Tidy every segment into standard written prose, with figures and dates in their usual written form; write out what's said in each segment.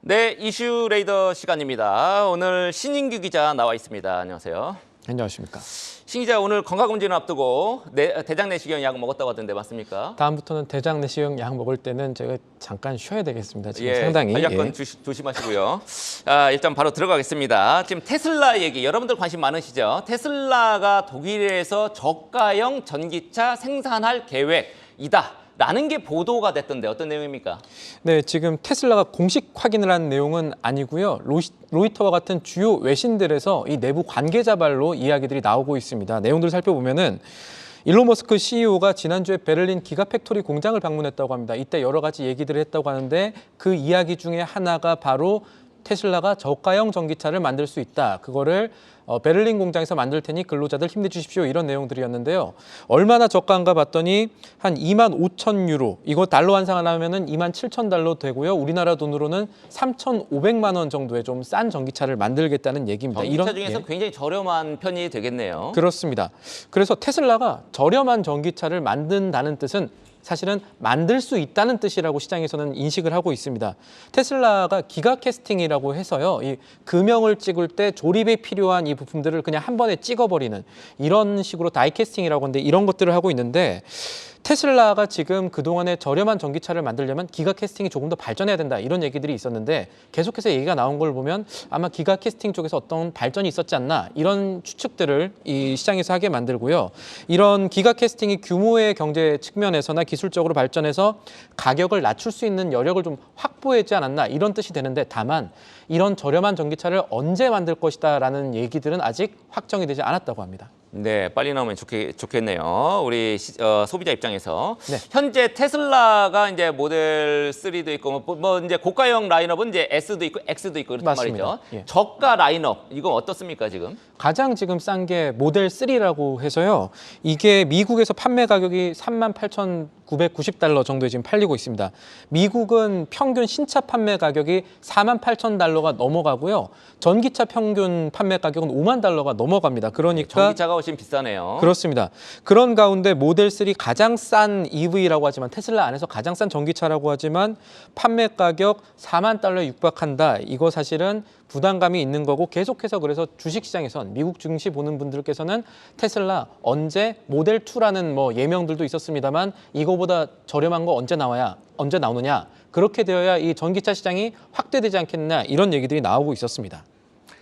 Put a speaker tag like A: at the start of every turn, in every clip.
A: 네, 이슈 레이더 시간입니다. 오늘 신인규 기자 나와 있습니다. 안녕하세요.
B: 안녕하십니까.
A: 신 기자, 오늘 건강검진을 앞두고 대장 내시경 약 먹었다고 하던데 맞습니까?
B: 다음부터는 대장 내시경 약 먹을 때는 제가 잠깐 쉬어야 되겠습니다. 지금
A: 예,
B: 상당히.
A: 관리약권 조심하시고요. 일단 바로 들어가겠습니다. 지금 테슬라 얘기, 여러분들 관심 많으시죠? 테슬라가 독일에서 저가형 전기차 생산할 계획이다. 라는 게 보도가 됐던데 어떤 내용입니까?
B: 네, 지금 테슬라가 공식 확인을 한 내용은 아니고요. 로이터와 같은 주요 외신들에서 이 내부 관계자 발로 이야기들이 나오고 있습니다. 내용들을 살펴보면은 일론 머스크 CEO가 지난주에 베를린 기가팩토리 공장을 방문했다고 합니다. 이때 여러 가지 얘기들을 했다고 하는데 그 이야기 중에 하나가 바로 테슬라가 저가형 전기차를 만들 수 있다. 그거를 베를린 공장에서 만들 테니 근로자들 힘내주십시오. 이런 내용들이었는데요. 얼마나 저가인가 봤더니 한 25,000유로. 이거 달러 환산하면은 27,000달러 되고요. 우리나라 돈으로는 3,500만 원 정도의 좀 싼 전기차를 만들겠다는 얘기입니다.
A: 전기차 중에서 굉장히 저렴한 편이 되겠네요.
B: 그렇습니다. 그래서 테슬라가 저렴한 전기차를 만든다는 뜻은 사실은 만들 수 있다는 뜻이라고 시장에서는 인식을 하고 있습니다. 테슬라가 기가 캐스팅이라고 해서요. 이 금형을 찍을 때 조립에 필요한 이 부품들을 그냥 한 번에 찍어버리는 이런 식으로 다이 캐스팅이라고 하는데 이런 것들을 하고 있는데 테슬라가 지금 그동안에 저렴한 전기차를 만들려면 기가 캐스팅이 조금 더 발전해야 된다 이런 얘기들이 있었는데 계속해서 얘기가 나온 걸 보면 아마 기가 캐스팅 쪽에서 어떤 발전이 있었지 않나 이런 추측들을 이 시장에서 하게 만들고요. 이런 기가 캐스팅이 규모의 경제 측면에서나 기술적으로 발전해서 가격을 낮출 수 있는 여력을 좀 확보하지 않았나 이런 뜻이 되는데 다만 이런 저렴한 전기차를 언제 만들 것이다라는 얘기들은 아직 확정이 되지 않았다고 합니다.
A: 네, 빨리 나오면 좋겠네요. 우리 소비자 입장에서
B: 네.
A: 현재 테슬라가 이제 모델 3도 있고 뭐 이제 고가형 라인업은 이제 S도 있고 X도 있고 그렇단
B: 맞습니다.
A: 말이죠.
B: 예.
A: 저가 라인업 이거 어떻습니까 지금?
B: 가장 지금 싼 게 모델 3라고 해서요. 이게 미국에서 판매 가격이 38,990달러 정도에 지금 팔리고 있습니다. 미국은 평균 신차 판매 가격이 48,000달러가 넘어가고요. 전기차 평균 판매 가격은 5만 달러가 넘어갑니다. 그러니까
A: 전기차가 훨씬 비싸네요.
B: 그렇습니다. 그런 가운데 모델 3 가장 싼 EV라고 하지만 테슬라 안에서 가장 싼 전기차라고 하지만 판매 가격 4만 달러에 육박한다. 이거 사실은 부담감이 있는 거고 계속해서 그래서 주식시장에선 미국 증시 보는 분들께서는 테슬라 언제 모델 2라는 뭐 예명들도 있었습니다만 이거보다 저렴한 거 언제 나오느냐 그렇게 되어야 이 전기차 시장이 확대되지 않겠나 이런 얘기들이 나오고 있었습니다.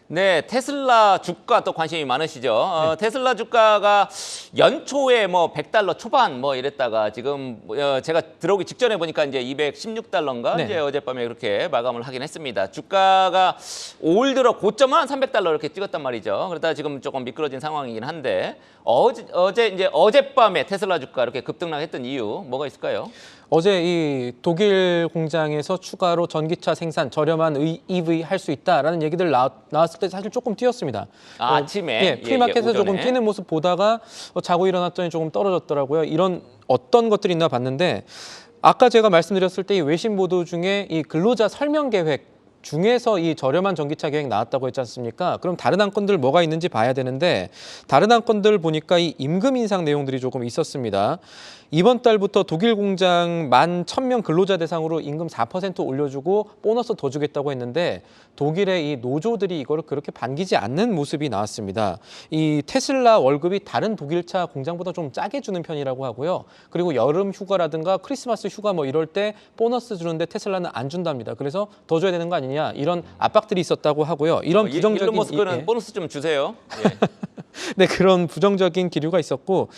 A: 네, 테슬라 주가 또 관심이 많으시죠.
B: 네.
A: 테슬라 주가가 연초에 뭐 100달러 초반 뭐 이랬다가 지금 제가 들어오기 직전에 보니까 이제 216달러인가
B: 네.
A: 이제 어젯밤에 그렇게 마감을 하긴 했습니다. 주가가 올 들어 고점은 한 300달러 이렇게 찍었단 말이죠. 그러다 지금 조금 미끄러진 상황이긴 한데 어젯밤에 테슬라 주가 이렇게 급등락했던 이유 뭐가 있을까요?
B: 어제 이 독일 공장에서 추가로 전기차 생산 저렴한 EV 할 수 있다라는 얘기들 나왔을 때 사실 조금 뛰었습니다.
A: 아침에
B: 예, 프리마켓에서 조금
A: 오전에.
B: 뛰는 모습 보다가 자고 일어났더니 조금 떨어졌더라고요. 이런 어떤 것들이 있나 봤는데 아까 제가 말씀드렸을 때 이 외신 보도 중에 이 근로자 설명 계획 중에서 이 저렴한 전기차 계획 나왔다고 했지 않습니까? 그럼 다른 안건들 뭐가 있는지 봐야 되는데 다른 안건들 보니까 이 임금 인상 내용들이 조금 있었습니다. 이번 달부터 독일 공장 11,000명 근로자 대상으로 임금 4% 올려주고 보너스 더 주겠다고 했는데 독일의 이 노조들이 이거를 그렇게 반기지 않는 모습이 나왔습니다. 이 테슬라 월급이 다른 독일차 공장보다 좀 짜게 주는 편이라고 하고요. 그리고 여름 휴가라든가 크리스마스 휴가 뭐 이럴 때 보너스 주는데 테슬라는 안 준답니다. 그래서 더 줘야 되는 거 아니냐 이런 압박들이 있었다고 하고요. 이런 부정적인
A: 일론 머스크는 보너스 좀 주세요. 예.
B: 네, 그런 부정적인 기류가 있었고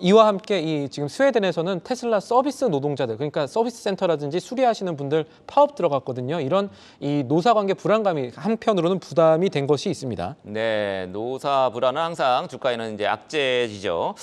B: 이와 함께 이 지금 스웨덴에서는 테슬라 서비스 노동자들 그러니까 서비스 센터라든지 수리하시는 분들 파업 들어갔거든요. 이런 이 노사관계 불안감이 한편으로는 부담이 된 것이 있습니다.
A: 네, 노사 불안은 항상 주가에는 이제 악재지죠.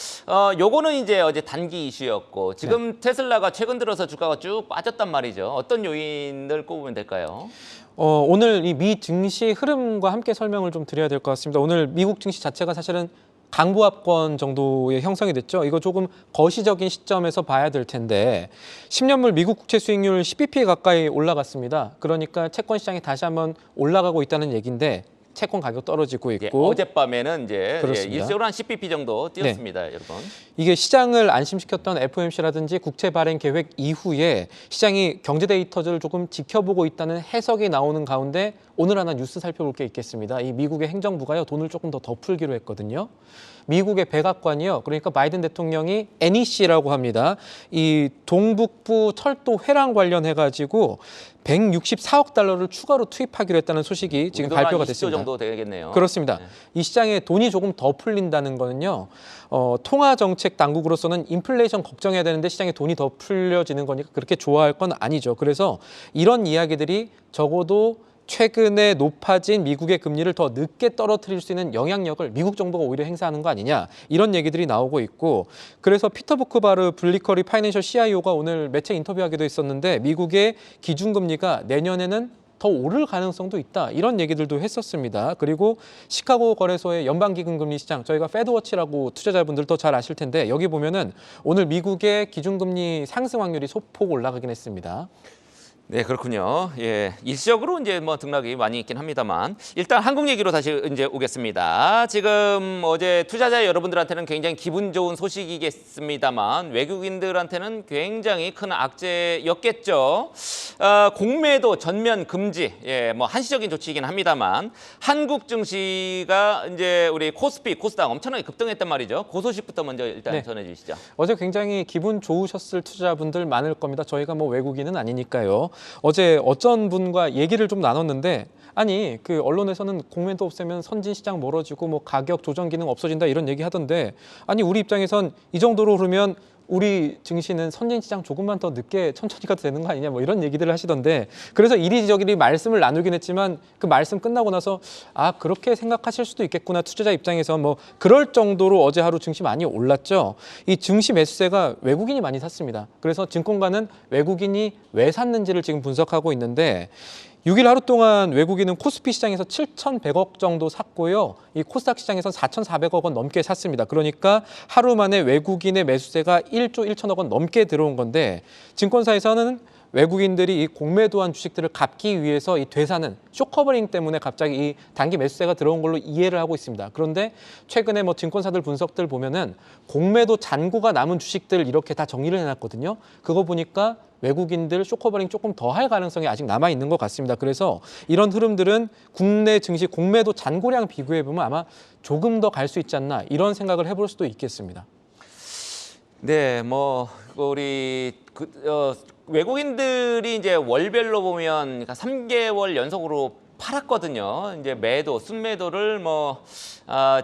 A: 요거는 이제 어제 단기 이슈였고 지금 테슬라가 최근 들어서 주가가 쭉 빠졌단 말이죠. 어떤 요인을 꼽으면 될까요?
B: 오늘 이 미 증시 흐름과 함께 설명을 좀 드려야 될 것 같습니다. 오늘 미국 증시 자체가 사실은 강보합권 정도의 형성이 됐죠. 이거 조금 거시적인 시점에서 봐야 될 텐데 10년물 미국 국채 수익률 10bp 가까이 올라갔습니다. 그러니까 채권 시장이 다시 한번 올라가고 있다는 얘기인데 채권 가격 떨어지고
A: 예,
B: 있고
A: 어젯밤에는 이제
B: 그렇습니다.
A: 일시적으로 한 10bp 정도 뛰었습니다, 여러분.
B: 이게 시장을 안심시켰던 FOMC라든지 국채 발행 계획 이후에 시장이 경제 데이터를 조금 지켜보고 있다는 해석이 나오는 가운데 오늘 하나 뉴스 살펴볼 게 있겠습니다. 이 미국의 행정부가요, 돈을 조금 더 풀기로 했거든요. 미국의 백악관이요, 그러니까 바이든 대통령이 NEC라고 합니다. 이 동북부 철도 회랑 관련해가지고 164억 달러를 추가로 투입하기로 했다는 소식이 지금 발표가
A: 한 20조
B: 됐습니다.
A: 정도 되겠네요.
B: 그렇습니다.
A: 네.
B: 이 시장에 돈이 조금 더 풀린다는 거는요. 통화정책 당국으로서는 인플레이션 걱정해야 되는데 시장에 돈이 더 풀려지는 거니까 그렇게 좋아할 건 아니죠. 그래서 이런 이야기들이 적어도 최근에 높아진 미국의 금리를 더 늦게 떨어뜨릴 수 있는 영향력을 미국 정부가 오히려 행사하는 거 아니냐, 이런 얘기들이 나오고 있고, 그래서 피터 부크바르 블리커리 파이낸셜 CIO가 오늘 매체 인터뷰하기도 했었는데 미국의 기준금리가 내년에는 더 오를 가능성도 있다, 이런 얘기들도 했었습니다. 그리고 시카고 거래소의 연방기금금리 시장, 저희가 페드워치라고 투자자분들 더 잘 아실 텐데 여기 보면은 오늘 미국의 기준금리 상승 확률이 소폭 올라가긴 했습니다.
A: 네, 그렇군요. 예, 일시적으로 이제 뭐 등락이 많이 있긴 합니다만, 일단 한국 얘기로 다시 이제 오겠습니다. 지금 어제 투자자 여러분들한테는 굉장히 기분 좋은 소식이겠습니다만 외국인들한테는 굉장히 큰 악재였겠죠. 공매도 전면 금지, 예, 뭐 한시적인 조치이긴 합니다만 한국 증시가 이제 우리 코스피, 코스닥 엄청나게 급등했단 말이죠. 그 소식부터 먼저 일단
B: 네.
A: 전해주시죠.
B: 어제 굉장히 기분 좋으셨을 투자자분들 많을 겁니다. 저희가 뭐 외국인은 아니니까요. 어제 어쩐 분과 얘기를 좀 나눴는데, 아니 그 언론에서는 공매도 없애면 선진 시장 멀어지고 뭐 가격 조정 기능 없어진다 이런 얘기 하던데, 아니 우리 입장에선 이 정도로 흐르면 우리 증시는 선진 시장 조금만 더 늦게 천천히 가도 되는 거 아니냐, 뭐 이런 얘기들을 하시던데, 그래서 이리저리 말씀을 나누긴 했지만 그 말씀 끝나고 나서 아, 그렇게 생각하실 수도 있겠구나, 투자자 입장에서 뭐 그럴 정도로 어제 하루 증시 많이 올랐죠. 이 증시 매수세가 외국인이 많이 샀습니다. 그래서 증권가는 외국인이 왜 샀는지를 지금 분석하고 있는데, 6일 하루 동안 외국인은 코스피 시장에서 7,100억 정도 샀고요. 이 코스닥 시장에서 4,400억 원 넘게 샀습니다. 그러니까 하루 만에 외국인의 매수세가 1조 1천억 원 넘게 들어온 건데, 증권사에서는 외국인들이 이 공매도한 주식들을 갚기 위해서 이 되사는 쇼커버링 때문에 갑자기 이 단기 매수세가 들어온 걸로 이해를 하고 있습니다. 그런데 최근에 뭐 증권사들 분석들 보면은 공매도 잔고가 남은 주식들 이렇게 다 정리를 해놨거든요. 그거 보니까 외국인들 쇼커버링 조금 더 할 가능성이 아직 남아 있는 것 같습니다. 그래서 이런 흐름들은 국내 증시 공매도 잔고량 비교해 보면 아마 조금 더 갈 수 있지 않나, 이런 생각을 해볼 수도 있겠습니다.
A: 네, 뭐 우리 외국인들이 이제 월별로 보면 3개월 연속으로 팔았거든요. 이제 매도, 순매도를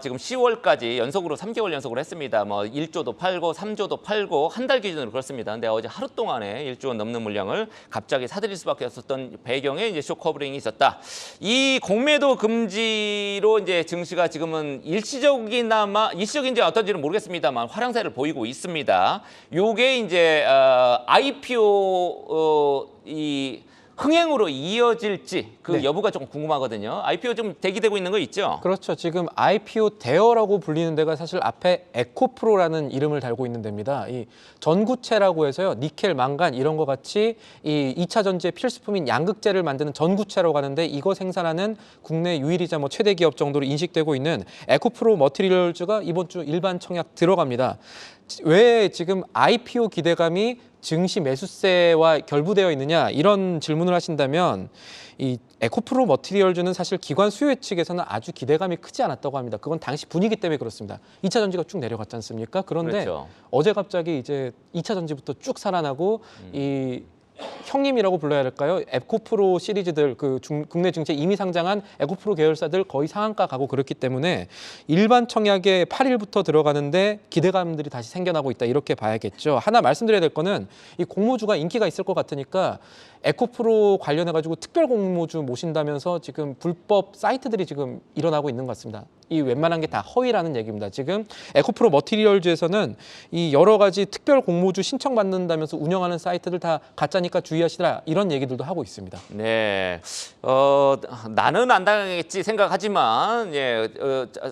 A: 지금 10월까지 연속으로 3개월 연속으로 했습니다. 1조도 팔고 3조도 팔고 한 달 기준으로 그렇습니다. 근데 어제 하루 동안에 1조 원 넘는 물량을 갑자기 사들일 수밖에 없었던 배경에 이제 쇼커버링이 있었다. 이 공매도 금지로 이제 증시가 지금은 일시적인지 어떤지는 모르겠습니다만 화랑세를 보이고 있습니다. 요게 이제 IPO 흥행으로 이어질지 그
B: 네.
A: 여부가 좀 궁금하거든요. IPO 좀 대기되고 있는 거 있죠?
B: 그렇죠. 지금 IPO 대여라고 불리는 데가 사실 앞에 에코프로라는 이름을 달고 있는 데입니다. 이 전구체라고 해서요, 니켈, 망간 이런 거 같이 이 2차 전지의 필수품인 양극재를 만드는 전구체라고 하는데, 이거 생산하는 국내 유일이자 뭐 최대 기업 정도로 인식되고 있는 에코프로 머티리얼즈가 이번 주 일반 청약 들어갑니다. 왜 지금 IPO 기대감이 증시 매수세와 결부되어 있느냐, 이런 질문을 하신다면, 이 에코프로 머티리얼즈는 사실 기관 수요 측에서는 아주 기대감이 크지 않았다고 합니다. 그건 당시 분위기 때문에 그렇습니다. 2차 전지가 쭉 내려갔지 않습니까? 그런데
A: 그렇죠.
B: 어제 갑자기 이제 2차 전지부터 쭉 살아나고 이 형님이라고 불러야 할까요? 에코프로 시리즈들, 국내 증시에 이미 상장한 에코프로 계열사들 거의 상한가 가고 그렇기 때문에 일반 청약에 8일부터 들어가는데 기대감들이 다시 생겨나고 있다, 이렇게 봐야겠죠. 하나 말씀드려야 될 거는 이 공모주가 인기가 있을 것 같으니까 에코프로 관련해가지고 특별 공모주 모신다면서 지금 불법 사이트들이 지금 일어나고 있는 것 같습니다. 이 웬만한 게 다 허위라는 얘기입니다. 지금 에코프로 머티리얼즈에서는 이 여러 가지 특별 공모주 신청받는다면서 운영하는 사이트들 다 가짜니까 주의하시라, 이런 얘기들도 하고 있습니다.
A: 네, 나는 안 당하겠지 생각하지만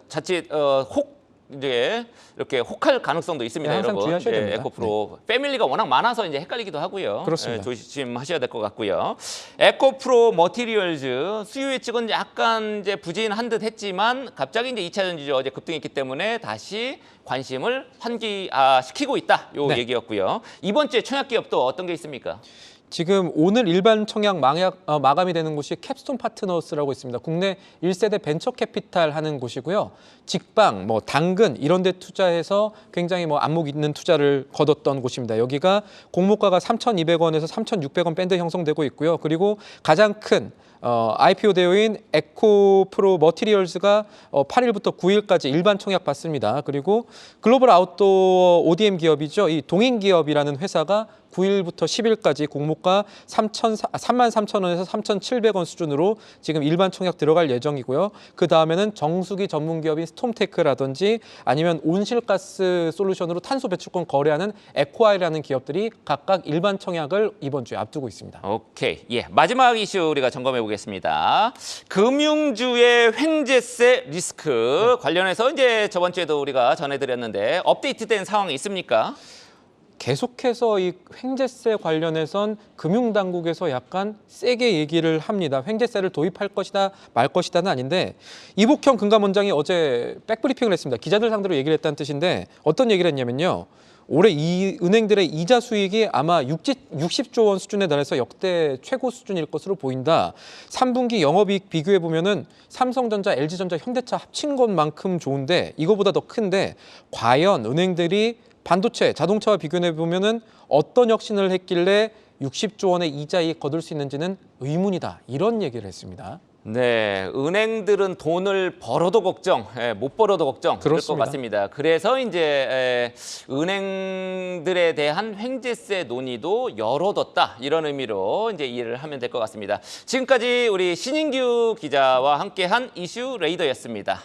A: 자칫 혹 이제 이렇게 혹할 가능성도 있습니다,
B: 네, 항상
A: 여러분.
B: 주의하셔야 됩니다.
A: 에코프로 패밀리가 워낙 많아서 이제 헷갈리기도 하고요.
B: 그렇습니다.
A: 조심하셔야 될 것 같고요. 에코프로 머티리얼즈 수요 예측은 약간 이제 부진한 듯 했지만 갑자기 이제 2차 전지죠. 어제 급등했기 때문에 다시 관심을 환기시키고 있다. 요
B: 네.
A: 얘기였고요. 이번 주에 청약 기업도 어떤 게 있습니까?
B: 지금 오늘 일반 청약 마감이 되는 곳이 캡스톤 파트너스라고 있습니다. 국내 1세대 벤처 캐피탈 하는 곳이고요. 직방, 당근 이런 데 투자해서 굉장히 안목 있는 투자를 거뒀던 곳입니다. 여기가 공모가가 3,200원에서 3,600원 밴드 형성되고 있고요. 그리고 가장 큰 IPO 대회인 에코프로 머티리얼즈가 8일부터 9일까지 일반 청약 받습니다. 그리고 글로벌 아웃도어 ODM 기업이죠. 이 동인기업이라는 회사가 9일부터 10일까지 공모가 33,000원에서 3,700원 수준으로 지금 일반 청약 들어갈 예정이고요. 그 다음에는 정수기 전문 기업인 스톰테크라든지 아니면 온실가스 솔루션으로 탄소 배출권 거래하는 에코아이라는 기업들이 각각 일반 청약을 이번 주에 앞두고 있습니다.
A: 오케이. 마지막 이슈 우리가 점검해 보겠습니다. 금융주의 횡재세 리스크 관련해서 이제 저번 주에도 우리가 전해드렸는데 업데이트된 상황이 있습니까?
B: 계속해서 이 횡재세 관련해선 금융당국에서 약간 세게 얘기를 합니다. 횡재세를 도입할 것이다 말 것이다는 아닌데 이복형 금감원장이 어제 백브리핑을 했습니다. 기자들 상대로 얘기를 했다는 뜻인데 어떤 얘기를 했냐면요. 올해 이 은행들의 이자 수익이 아마 60조 원 수준에 달해서 역대 최고 수준일 것으로 보인다. 3분기 영업이익 비교해 보면은 삼성전자, LG전자, 현대차 합친 것만큼 좋은데 이거보다 더 큰데 과연 은행들이 반도체, 자동차와 비교해 보면은 어떤 혁신을 했길래 60조 원의 이자이익 거둘 수 있는지는 의문이다. 이런 얘기를 했습니다.
A: 네, 은행들은 돈을 벌어도 걱정, 못 벌어도 걱정 그럴 것 같습니다. 그래서 이제 은행들에 대한 횡재세 논의도 열어뒀다 이런 의미로 이제 이해를 하면 될 것 같습니다. 지금까지 우리 신인규 기자와 함께한 이슈 레이더였습니다.